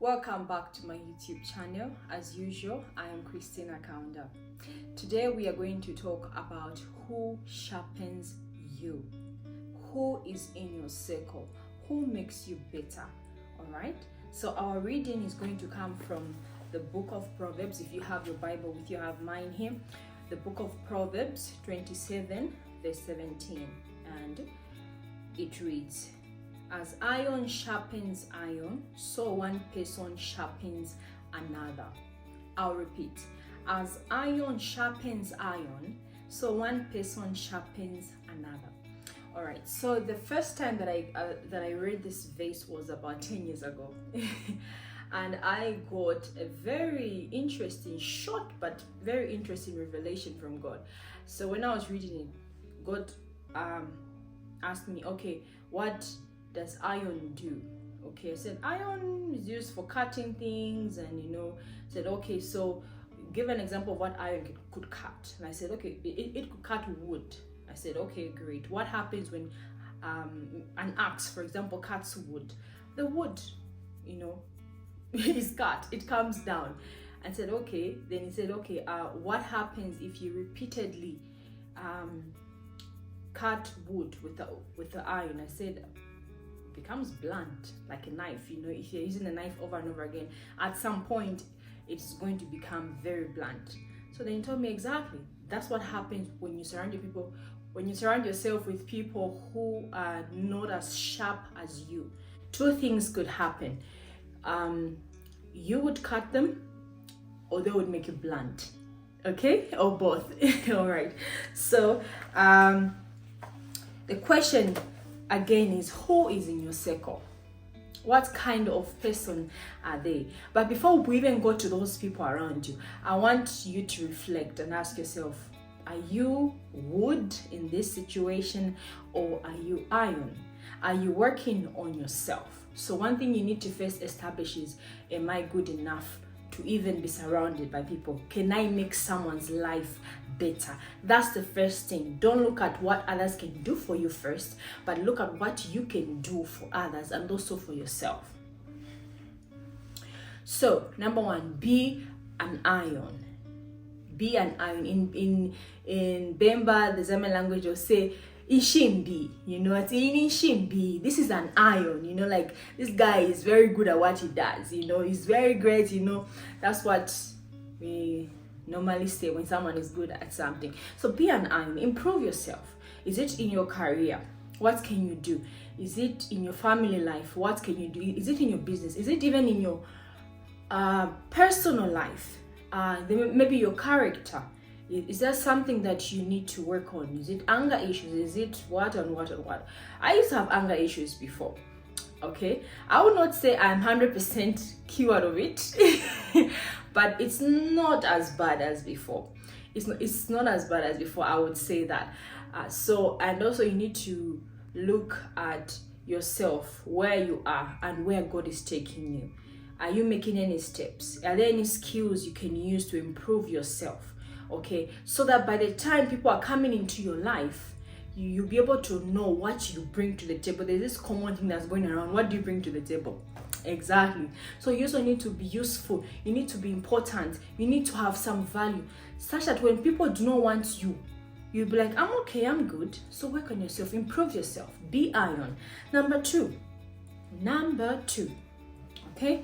Welcome back to my YouTube channel. As usual, I am Christina Kaunda. Today we are going to talk about who sharpens you. Who is in your circle? Who makes you better? Alright? So our reading is going to come from the book of Proverbs. If you have your Bible with you, I have mine here. The book of Proverbs 27 verse 17. And it reads, "As iron sharpens iron, so one person sharpens another." I'll repeat. As iron sharpens iron, so one person sharpens another. All right. So the first time that I read this verse was about 10 years ago, and I got a very interesting, short but very interesting revelation from God. So when I was reading it, God asked me, "Okay, what does iron do?" Okay, I said iron is used for cutting things, and said, okay, so give an example of what iron could cut. And I said, okay, it could cut wood. I said, okay, great. What happens when an axe, for example, cuts wood? The wood, is cut, it comes down. I said, okay. Then he said, okay, what happens if you repeatedly cut wood with the iron? I said, becomes blunt, like a knife. If you're using a knife over and over again, at some point it's going to become very blunt. So then he told me, exactly, that's what happens when you surround yourself with people who are not as sharp as you. Two things could happen. You would cut them, or they would make you blunt. Okay, or both. All right. So the question again is, who is in your circle? What kind of person are they? But before we even go to those people around you, I want you to reflect and ask yourself, are you wood in this situation, or are you iron? Are you working on yourself? So one thing you need to first establish is, am I good enough to even be surrounded by people? Can I make someone's life better? That's the first thing. Don't look at what others can do for you first, but look at what you can do for others and also for yourself. So number one, be an iron. Be an iron. In Bemba, the Zama language, will say Ishimbi, Ishimbi. This is an iron, like this guy is very good at what he does, he's very great, that's what we normally say when someone is good at something. So be an iron, improve yourself. Is it in your career? What can you do? Is it in your family life? What can you do? Is it in your business? Is it even in your personal life? Maybe your character. Is there something that you need to work on? Is it anger issues? Is it what? I used to have anger issues before. Okay, I would not say I'm 100% cured of it, but it's not as bad as before. It's not as bad as before, I would say that. And also you need to look at yourself, where you are and where God is taking you. Are you making any steps? Are there any skills you can use to improve yourself? Okay, so that by the time people are coming into your life, you'll be able to know what you bring to the table. There's this common thing that's going around. What do you bring to the table? Exactly. So you also need to be useful. You need to be important. You need to have some value, such that when people do not want you, you'll be like, I'm okay, I'm good. So work on yourself, improve yourself, be iron. Number two, okay,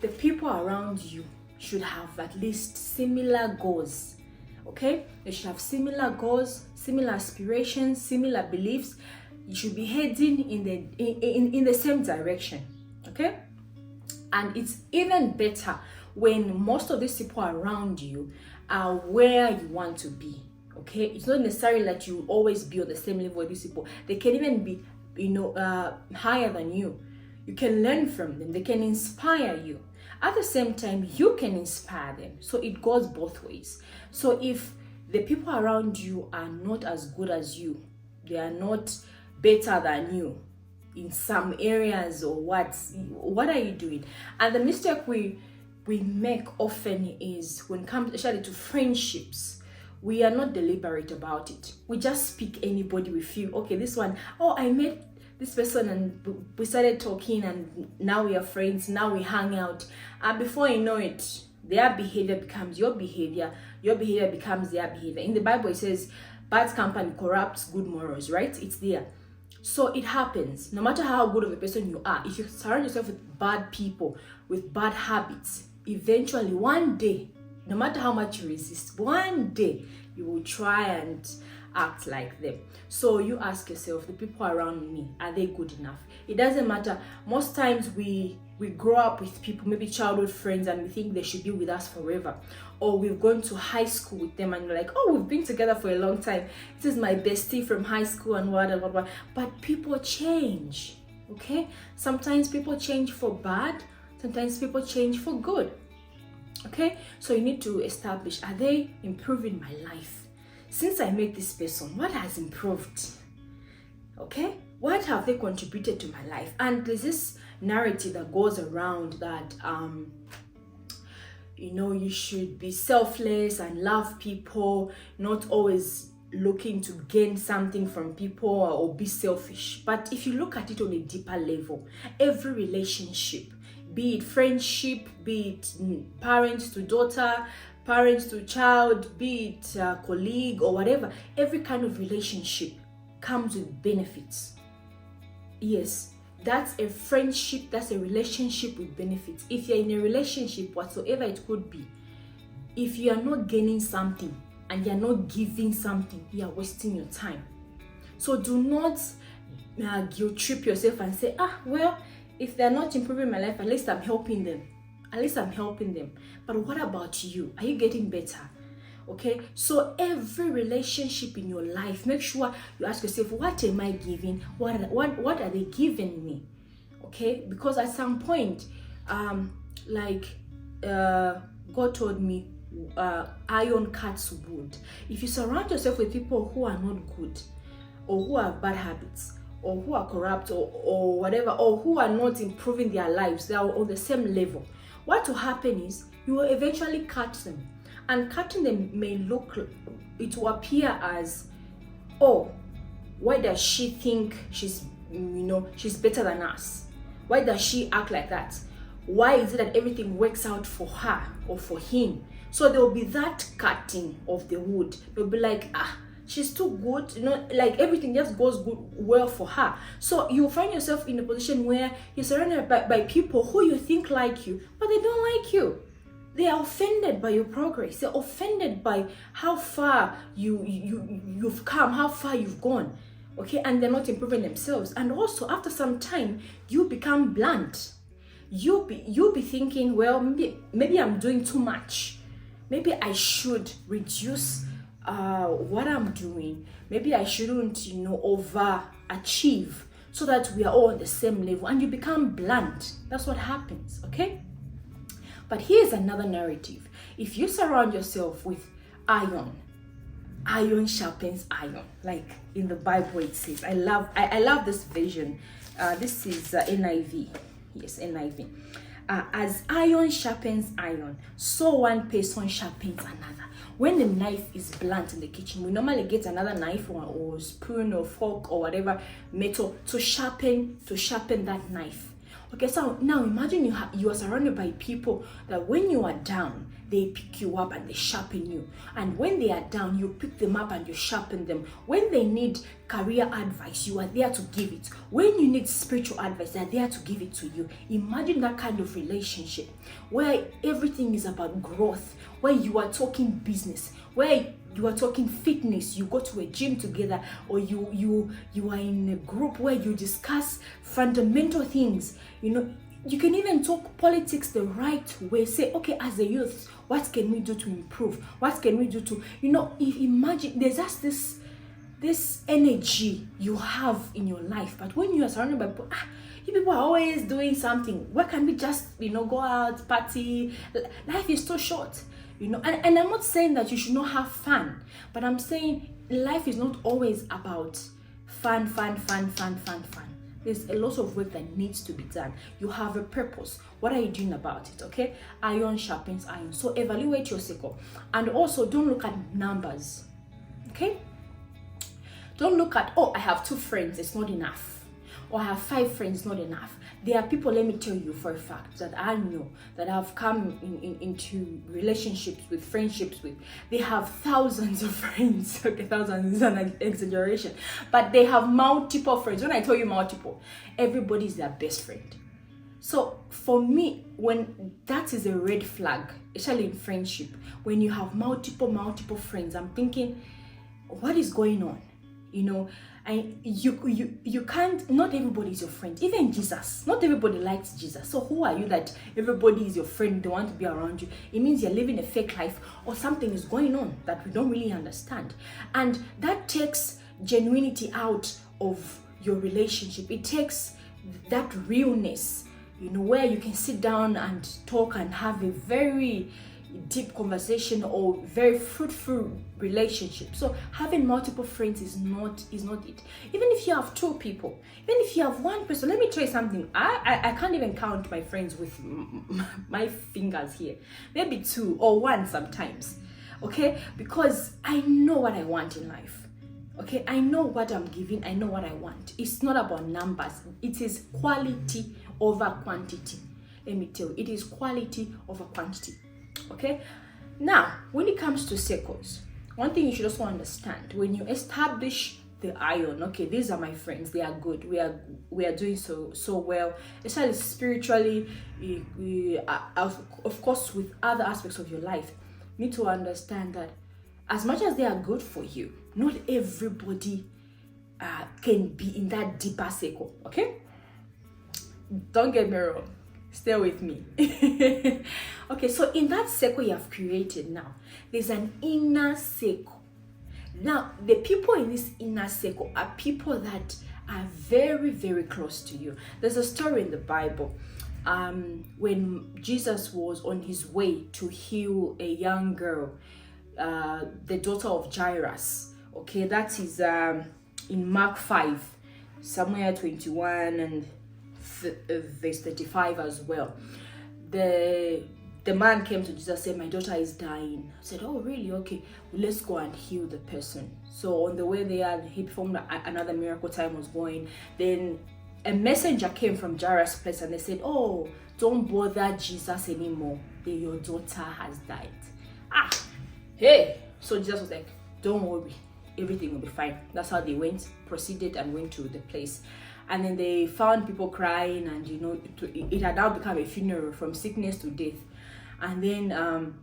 the people around you should have at least similar goals. Okay, they should have similar goals, similar aspirations, similar beliefs. You should be heading in the same direction. Okay, and it's even better when most of these people around you are where you want to be. Okay, it's not necessarily that you always be on the same level with these people. They can even be higher than you. You can learn from them. They can inspire you. At the same time, you can inspire them. So it goes both ways. So if the people around you are not as good as you, they are not better than you in some areas, or what are you doing? And the mistake we make often is, when it comes especially to friendships, we are not deliberate about it. We just pick anybody we feel, okay, this one, oh, I met this person, and we started talking, and now we are friends, now we hang out, and before you know it, their behavior becomes your behavior becomes their behavior. In the Bible it says bad company corrupts good morals, right? It's there. So it happens. No matter how good of a person you are, if you surround yourself with bad people, with bad habits, eventually one day, no matter how much you resist, one day you will try and act like them. So you ask yourself, the people around me, are they good enough? It doesn't matter. Most times we grow up with people, maybe childhood friends, and we think they should be with us forever. Or we've gone to high school with them and we're like, oh, we've been together for a long time. This is my bestie from high school and whatever. But people change, okay? Sometimes people change for bad. Sometimes people change for good, okay? So you need to establish, are they improving my life? Since I met this person, what has improved? Okay? What have they contributed to my life? And there's this narrative that goes around that, you should be selfless and love people, not always looking to gain something from people or be selfish. But if you look at it on a deeper level, every relationship, be it friendship, be it parents to daughter, parents to child, be it a colleague or whatever, every kind of relationship comes with benefits. Yes, that's a friendship, that's a relationship with benefits. If you're in a relationship, whatsoever it could be, if you are not gaining something and you're not giving something, you are wasting your time. So do not guilt trip yourself and say, well, if they're not improving my life, at least I'm helping them. At least I'm helping them. But what about you? Are you getting better? Okay, so every relationship in your life, make sure you ask yourself, what am I giving? What are they giving me? Okay, because at some point, God told me, iron cuts wood. If you surround yourself with people who are not good, or who have bad habits, or who are corrupt, or whatever, or who are not improving their lives, they are on the same level, what will happen is you will eventually cut them. And cutting them may it will appear as, oh, why does she think she's better than us? Why does she act like that? Why is it that everything works out for her or for him? So there will be that cutting of the wood. They'll be like, she's too good, like everything just goes well for her. So you find yourself in a position where you're surrounded by people who you think like you, but they don't like you. They are offended by your progress. They're offended by how far you've come, how far you've gone. Okay, and they're not improving themselves. And also, after some time, you become blunt. You'll be thinking, well, maybe I'm doing too much. Maybe I should reduce what I'm doing. Maybe I shouldn't, overachieve, so that we are all on the same level. And you become blunt. That's what happens. Okay. But here's another narrative. If you surround yourself with iron sharpens iron, like in the Bible it says. I love this vision. This is NIV. Yes, NIV. As iron sharpens iron, so one person sharpens another. When the knife is blunt in the kitchen, we normally get another knife or spoon or fork or whatever metal to sharpen that knife. Okay, so now imagine you are surrounded by people that when you are down, they pick you up and they sharpen you. And when they are down, you pick them up and you sharpen them. When they need career advice, you are there to give it. When you need spiritual advice, they are there to give it to you. Imagine that kind of relationship where everything is about growth, where you are talking business, where you are talking fitness, you go to a gym together, or you are in a group where you discuss fundamental things. You can even talk politics the right way. Say, okay, as a youth, what can we do to improve? What can we do to, imagine there's just this energy you have in your life. But when you are surrounded by people, you people are always doing something. Why can't we just, go out, party? Life is too short. And I'm not saying that you should not have fun, but I'm saying life is not always about fun. There's a lot of work that needs to be done. You have a purpose. What are you doing about it? Okay, iron sharpens iron. So evaluate your circle, and also don't look at numbers. Okay, don't look at, I have 2 friends, it's not enough. or I have 5 friends, not enough. There are people, let me tell you for a fact, that I know that have come into relationships with, friendships with. They have thousands of friends. Okay, thousands is an exaggeration, but they have multiple friends. When I tell you multiple, everybody is their best friend. So for me, when that is a red flag, especially in friendship, when you have multiple friends, I'm thinking, what is going on? You know, and you can't, not everybody is your friend. Even Jesus, not everybody likes Jesus. So who are you that everybody is your friend, they want to be around you? It means you're living a fake life, or something is going on that we don't really understand. And that takes genuinity out of your relationship. It takes that realness, you know, where you can sit down and talk and have a very deep conversation or very fruitful relationship. So having multiple friends is not it. Even if you have 2 people, even if you have 1 person, let me tell you something. I can't even count my friends with my fingers here. Maybe 2 or 1 sometimes. Okay, because I know what I want in life. Okay, I know what I'm giving. I know what I want. It's not about numbers. It is quality over quantity. Let me tell you, it is quality over quantity. Okay, now when it comes to circles, one thing you should also understand, when you establish the iron, okay, these are my friends, they are good, we are doing so well, especially spiritually, of course with other aspects of your life, you need to understand that as much as they are good for you, not everybody can be in that deeper circle. Okay, don't get me wrong, stay with me. Okay, so in that circle you have created now, there's an inner circle. Now, the people in this inner circle are people that are very, very close to you. There's a story in the Bible when Jesus was on his way to heal a young girl, the daughter of Jairus. Okay, that is in Mark 5, somewhere 21 and verse 35 as well. The man came to Jesus and said, my daughter is dying. I said, oh really? Okay, well, let's go and heal the person. So on the way there, he performed another miracle. Time was going. Then a messenger came from Jairus' place and they said, oh, don't bother Jesus anymore, your daughter has died. Hey, so Jesus was like, don't worry, everything will be fine. That's how they proceeded and went to the place. And then they found people crying, and you know, it had now become a funeral, from sickness to death. And then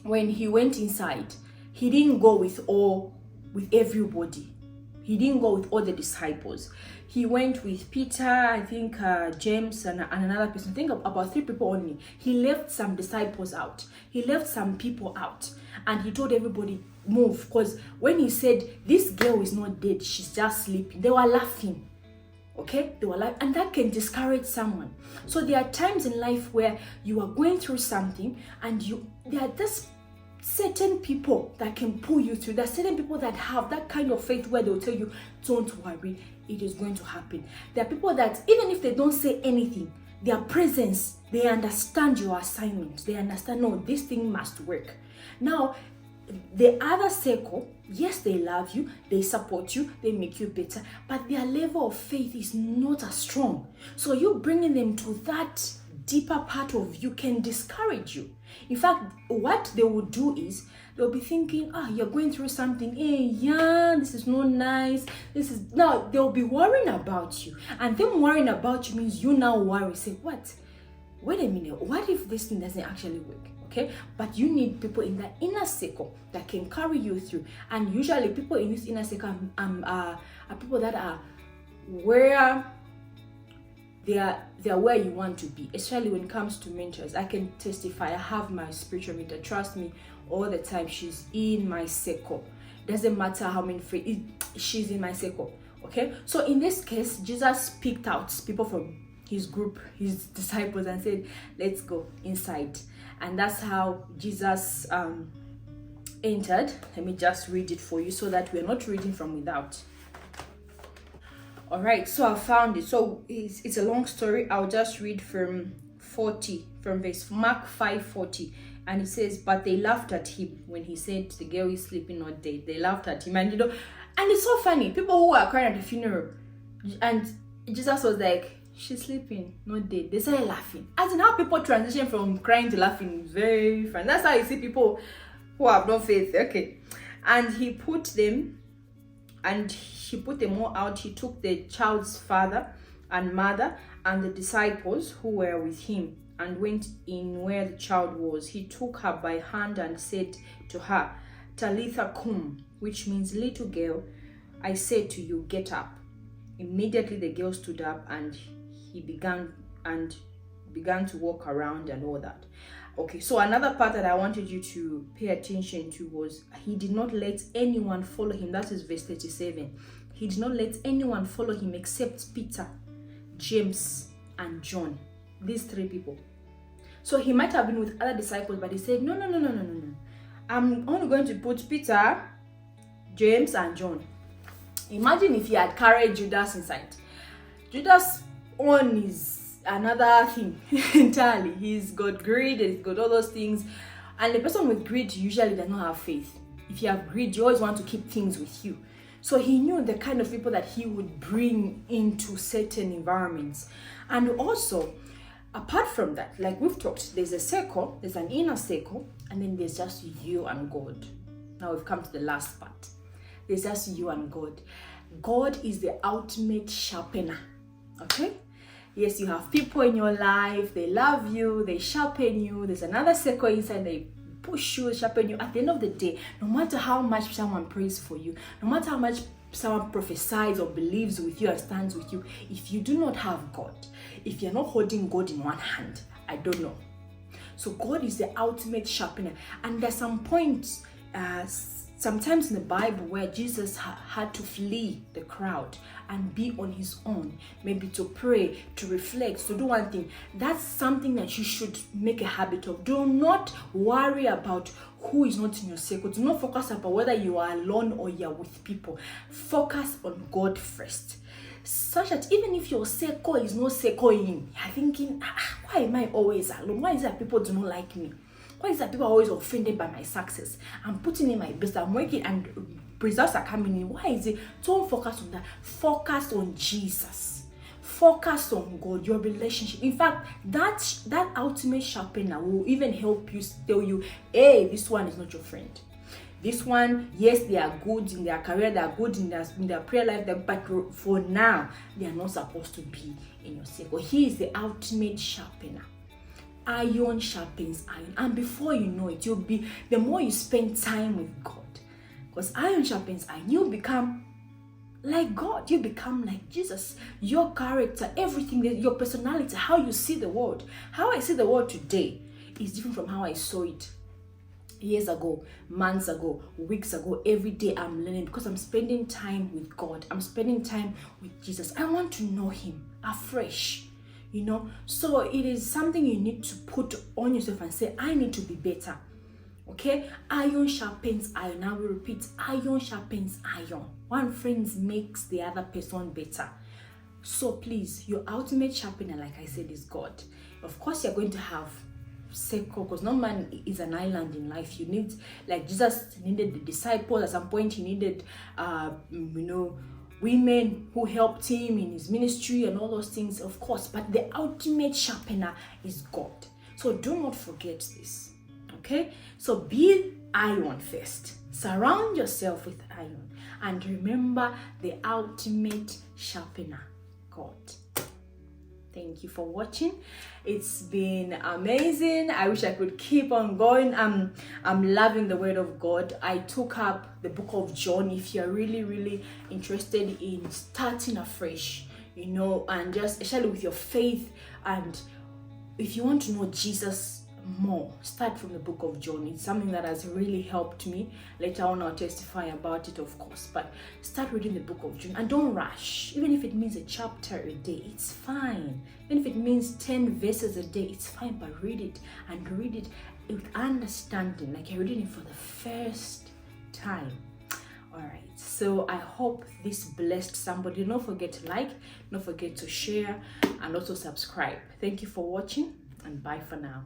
when he went inside, he didn't go with everybody. He didn't go with all the disciples. He went with Peter, I think James, and another person. I think about 3 people only. He left some disciples out. He left some people out. And he told everybody, move. Because when he said, this girl is not dead, she's just sleeping, they were laughing. Okay, they were like, and that can discourage someone. So there are times in life where you are going through something, and there are just certain people that can pull you through. There are certain people that have that kind of faith where they'll tell you, don't worry, it is going to happen. There are people that even if they don't say anything, their presence, they understand your assignment. They understand, no, this thing must work. Now, the other circle, yes, they love you, they support you, they make you better, but their level of faith is not as strong. So you bringing them to that deeper part of you can discourage you. In fact, what they will do is they'll be thinking, you're going through something, this is not nice, now they'll be worrying about you, and them worrying about you means you now worry, say, what, wait a minute, what if this thing doesn't actually work? Okay, but you need people in that inner circle that can carry you through. And usually people in this inner circle are people that are where they are where you want to be, especially when it comes to mentors. I can testify, I have my spiritual mentor, trust me, all the time. She's in my circle. Doesn't matter how many friends, she's in my circle. Okay, so in this case, Jesus picked out people from his group, his disciples, and said, let's go inside. And that's how Jesus entered. Let me just read it for you so that we're not reading from without. All right, so I found it. So it's a long story. I'll just read from verse Mark 5:40. And it says, but they laughed at him when he said the girl is sleeping, not dead. They laughed at him. And and it's so funny. People who are crying at the funeral, and Jesus was like, she's sleeping, not dead. They started laughing. As in how people transition from crying to laughing is very fun. That's how you see people who have no faith. Okay. And he put them all out. He took the child's father and mother and the disciples who were with him and went in where the child was. He took her by hand and said to her, Talitha cum, which means, little girl, I say to you, get up. Immediately the girl stood up and he began to walk around and all that. Okay, so another part that I wanted you to pay attention to was he did not let anyone follow him. That is verse 37. He did not let anyone follow him except Peter, James, and John. These three people. So he might have been with other disciples, but he said, no. I'm only going to put Peter, James, and John. Imagine if he had carried Judas inside. Judas on is another thing entirely. He's got greed and he's got all those things. And the person with greed usually does not have faith. If you have greed, you always want to keep things with you. So he knew the kind of people that he would bring into certain environments. And also, apart from that, like we've talked, there's a circle, there's an inner circle, and then there's just you and God. Now we've come to the last part. There's just you and God. God is the ultimate sharpener. Okay? Yes, you have people in your life, they love you, they sharpen you. There's another circle inside, they push you, sharpen you. At the end of the day, no matter how much someone prays for you, no matter how much someone prophesies or believes with you and stands with you, if you do not have God, if you're not holding God in one hand, I don't know. So God is the ultimate sharpener. And there's some points, sometimes in the Bible where Jesus had to flee the crowd and be on his own, maybe to pray, to reflect, to do one thing. That's something that you should make a habit of. Do not worry about who is not in your circle. Do not focus about whether you are alone or you're with people. Focus on God first. Such that even if your circle is not circling, you're thinking, why am I always alone? Why is it that people do not like me? Why is it that people are always offended by my success? I'm putting in my best, I'm working and results are coming in. Why is it? Don't focus on that. Focus on Jesus. Focus on God, your relationship. In fact, that ultimate sharpener will even help you tell you, hey, this one is not your friend. This one, yes, they are good in their career, they are good in their prayer life, but for now, they are not supposed to be in your circle. He is the ultimate sharpener. Iron sharpens iron, and before you know it, you'll be, the more you spend time with God, because iron sharpens iron, you become like God, you become like Jesus. Your character, everything, your personality, how you see the world, how I see the world today is different from how I saw it years ago, months ago, weeks ago. Every day I'm learning because I'm spending time with God. I'm spending time with Jesus. I want to know him afresh. So it is something you need to put on yourself and say, I need to be better. Okay? Iron sharpens iron. I will repeat, iron sharpens iron. One friend makes the other person better. So please, your ultimate sharpener, like I said, is God. Of course, you're going to have circle, because no man is an island in life. You need, like Jesus needed the disciples. At some point, he needed, women who helped him in his ministry and all those things, of course. But the ultimate sharpener is God. So do not forget this. Okay? So be iron first. Surround yourself with iron. And remember the ultimate sharpener, God. Thank you for watching. It's been amazing. I wish I could keep on going. I'm loving the word of God. I took up the book of John. If you're really interested in starting afresh, and just especially with your faith, and if you want to know Jesus more, start from the book of John. It's something that has really helped me. Later on I'll testify about it, of course, but start reading the book of John and don't rush. Even if it means a chapter a day, it's fine. Even if it means 10 verses a day, it's fine, but read it, and read it with understanding, like you're reading it for the first time. All right, so I hope this blessed somebody. Don't forget to like, don't forget to share, and also subscribe. Thank you for watching, and bye for now.